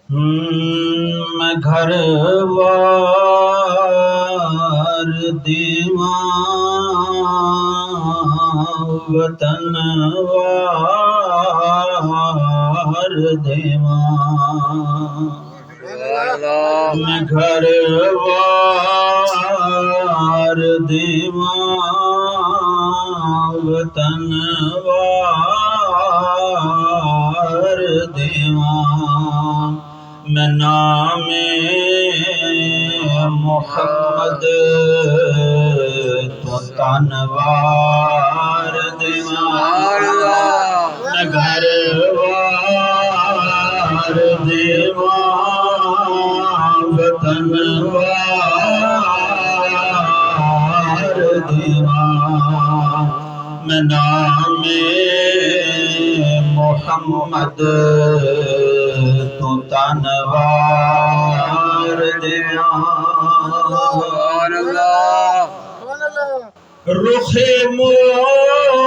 میں گھر وار دیواں وطن وار دیواں میں گھر وار دیواں وطن وار دیواں میں نام محمد تو تنوار دیواں میں گھر وار دیواں وطن وار دیواں میں نام محمد تو تنوار دیواں رخ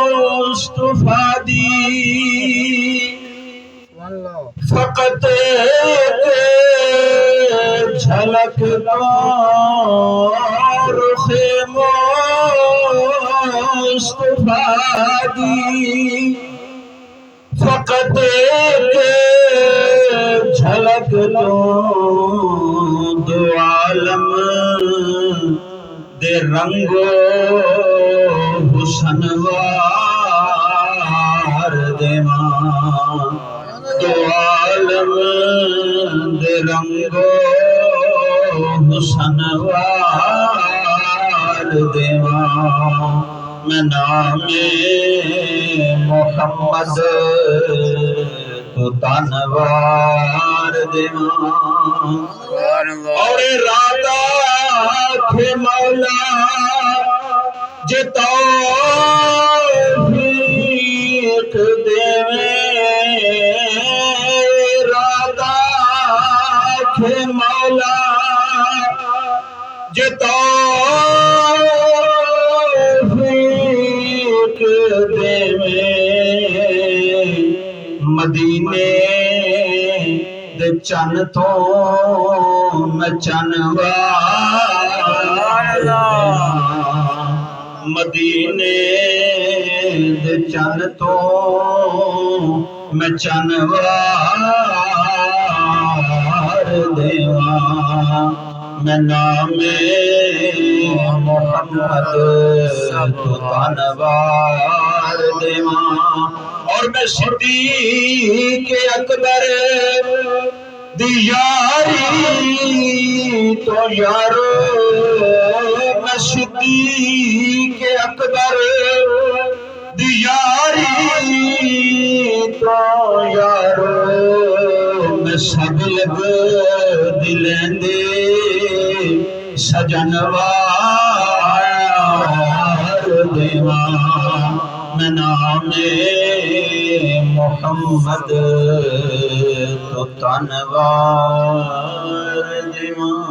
مصطفیٰ دی فقط ایک جھلک تو رخ مصطفیٰ دی فقط ایک جھلک تو دو عالم دے رنگ حسن وار دیواں دو عالم دے رنگ حسن وار دیواں میں نام محمد تو تنوار دیواں اور ارادہ تھے مولا جے توفیق دیویں ارادہ تھے مولا جے توفیق دیویں مدینے دے چن تو میں چن وار مدینے دے چن تو میں چن وار دیواں میں نام محمد تو تنوار دیواں اور میں صدیق اکبر دی یاری تو یارو میں صدیق اکبر دی یاری تو یارو میں سب لگ دلیں دے سجن وار دیواں میں نام محمد تو تنوار دیواں